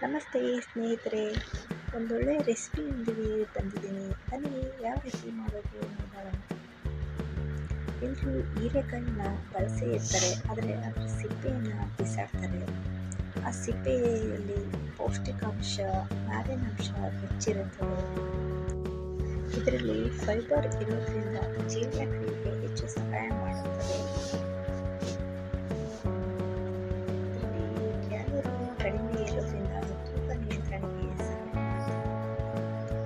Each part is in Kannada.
ನಮಸ್ತೆ ಸ್ನೇಹಿತರೆ, ಒಂದೊಳ್ಳೆ ರೆಸಿಪಿಯೊಂದಿಗೆ ಬಂದಿದ್ದೀನಿ. ಬನ್ನಿ ಯಾವ ರೀತಿ ಮಾಡೋದು ನೋಡೋಣ. ಎಲ್ಲರೂ ಹೀರೆಕಾಯಿನ ಬಳಸೇ ಇರ್ತಾರೆ, ಆದರೆ ಅದರ ಸಿಪ್ಪೆಯನ್ನು ಬಿಸಾಡ್ತಾರೆ. ಆ ಸಿಪ್ಪೆಯಲ್ಲಿ ಪೌಷ್ಟಿಕಾಂಶ, ನಾರಿನಾಂಶ ಹೆಚ್ಚಿರುತ್ತದೆ. ಇದರಲ್ಲಿ ಫೈಬರ್ ಇರೋದ್ರಿಂದ ಜೀರ್ಣಕ್ರಿಯೆಗೆ ಹೆಚ್ಚು ಸಹಾಯ ಮಾಡುತ್ತದೆ. ಇದರಲ್ಲಿ ಕ್ಯಾಲೋರಿ ಕಡಿಮೆ ಇರೋದ್ರಿಂದ ತೂಕ ನಿಯಂತ್ರಣಕ್ಕೆ ಸಹಾಯ ಮಾಡುತ್ತದೆ.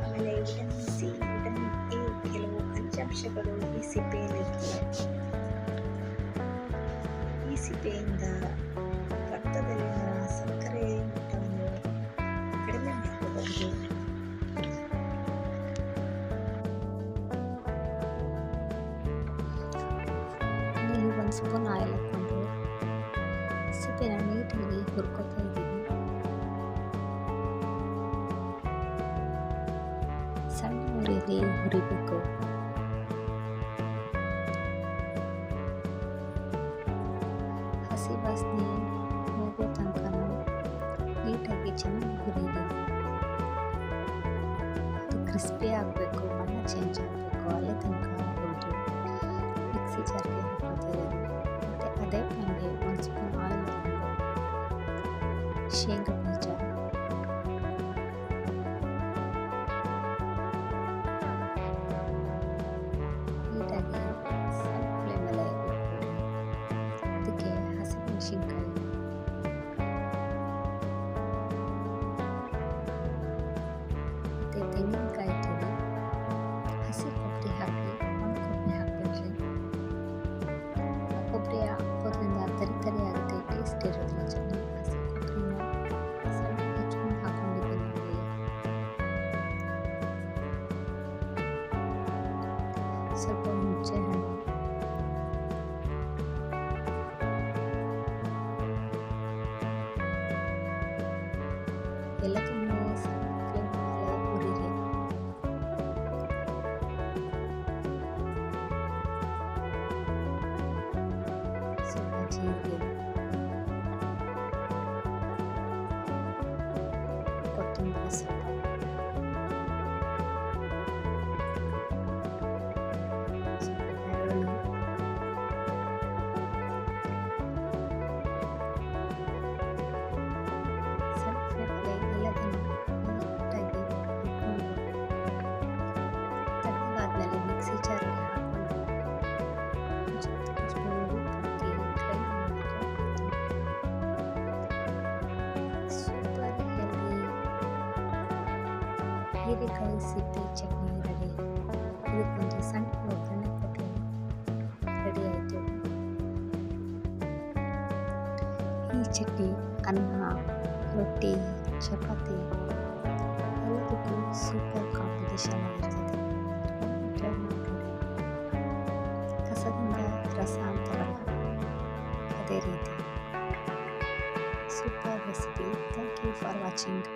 ಆಮೇಲೆ ವಿಟಮಿನ್ ಸಿ, ವಿಟಮಿನ್ ಎ, ಕೆಲವು ಖನಿಜಾಂಶಗಳು ಈ ಸಿಪ್ಪೆಯಲ್ಲಿರ್ತವೆ. ಈ ಸಿಪ್ಪೆಯಿಂದ ರಕ್ತದಲ್ಲಿನ ಸಕ್ಕರೆ ಮಟ್ಟವನ್ನು ಕಡಿಮೆ ಮಾಡಿಕೊಳ್ಳಬಹುದು. ಇಲ್ಲಿ 1 ಸ್ಪೂನ್ ಆಯಿಲ್ ಹಾಕ್ಕೊಂಡು ಸಿಪ್ಪೆನ ನೀಟಾಗಿ ಹುರ್ಕೊತಾ ಇದ್ದೀನಿ. ಸಣ್ಣ ಉರಿಯಲ್ಲಿ ಹುರಿಬೇಕು. ಹಸಿ ವಾಸನೆ ಹೋಗೋ ತನಕ ನೀಟಾಗಿ ಚೆನ್ನಾಗಿ ಹುರಿಯಿರಿ. ಅದು ಕ್ರಿಸ್ಪಿ ಆಗಬೇಕು, ಬಣ್ಣ ಚೇಂಜ್ ಆಗಬೇಕು, ಅಲ್ಲೇ ತನಕ ಹುರಿದು ಮಿಕ್ಸಿ ಜಾರ್ಗೆ ಹಾಕೋತಾ ಇದ್ದೀನಿ. ಮತ್ತು ಅದೇ ಪ್ಯಾನ್ಗೆ 1 ಸ್ಪೂನ್ ಆಯಿಲ್ ಹಾಕ್ಕೊಂಡು ಶೇಂಗಾ ಬೀಜ, ನೀಟಾಗಿ ಸಣ್ಣ ಫ್ಲೇಮಲ್ಲೇ ಇಟ್ಕೊಳ್ಳಿ. ಅದಕ್ಕೆ ಹಸಿಮೆಣಸಿನ್ಕಾಯಿ, ಮತ್ತು ತೆಂಗಿನಕಾಯಿ ತುರಿ, ಹಸಿ ಕೊಬ್ಬರಿ ಹಾಕಿ, ಒಣ ಕೊಬ್ಬರಿ ಹಾಕಬೇಡ್ರಿ. ಕೊಬ್ಬರಿ ಹಾಕೋದ್ರಿಂದ ತರಿ ತರಿ ಆಗುತ್ತೆ, ಟೇಸ್ಟ್ ಇರೋದಿಲ್ಲ ಚೆನ್ನಾಗಿ. ಹಸಿ ಕೊಬ್ಬರಿನ ಸಣ್ಣ ಹೆಚ್ಚುಕೊಂಡು ಹಾಕೊಂಡಿದ್ದೀನಿ ನೋಡಿ. ಸ್ವಲ್ಪ ಹುಣಸೆ ಹಣ್ಣು, ಎಲ್ಲದನ್ನು ಸಣ್ಣ ಫ್ಲೇಮ್ ಮೇಲೆ ಹುರಿರಿ. ಸ್ವಲ್ಪ ಜೀರಿಗೆ, ಕೊತ್ತಂಬರಿ ಸೊಪ್ಪು, ಸ್ವಲ್ಪ ಬೆಳ್ಳುಳ್ಳಿ, ಸಣ್ಣ ಫ್ಲೇಮಲ್ಲಿ ಎಲ್ಲದನ್ನು ನೀಟಾಗಿ ಹುರ್ಕೊಂಡು ತಣ್ಣಗಾದ್ಮೇಲೆ ಮಿಕ್ಸಿ ಜಾರ್ಗೆ ಹಾಕೊಂಡು ಅಷ್ಟು ಉಪ್ಪು ಹಾಕಿ ಗ್ರೈಂಡ್ ಮಾಡಿದ್ರೆ ಸೂಪರ್ ಹೆಲ್ದಿ ಹೀರೆಕಾಯಿ ಸಿಪ್ಪೆ ಚಟ್ನಿ ರೆಡಿ. ಇದಕ್ಕೊಂದು ಸಣ್ಣ ಒಗ್ಗರಣೆ ಕೊಟ್ಟು ರೆಡಿ ಆಯಿತು. ಈ ಚಟ್ನಿ ಅನ್ನ, ರೊಟ್ಟಿ, ಚಪಾತಿ ಎಲ್ಲದಕ್ಕೂ ಸೂಪರ್ ಕಾಂಬಿನೇಷನ್ ಆಗಿರ್ತದೆ. ಟ್ರೈ ಮಾಡಿ. ಕಸದಿಂದ ರಸ ಅಂತಾರಲ್ಲ, ಅದೇ ರೀತಿ super recipe. Thank you for watching.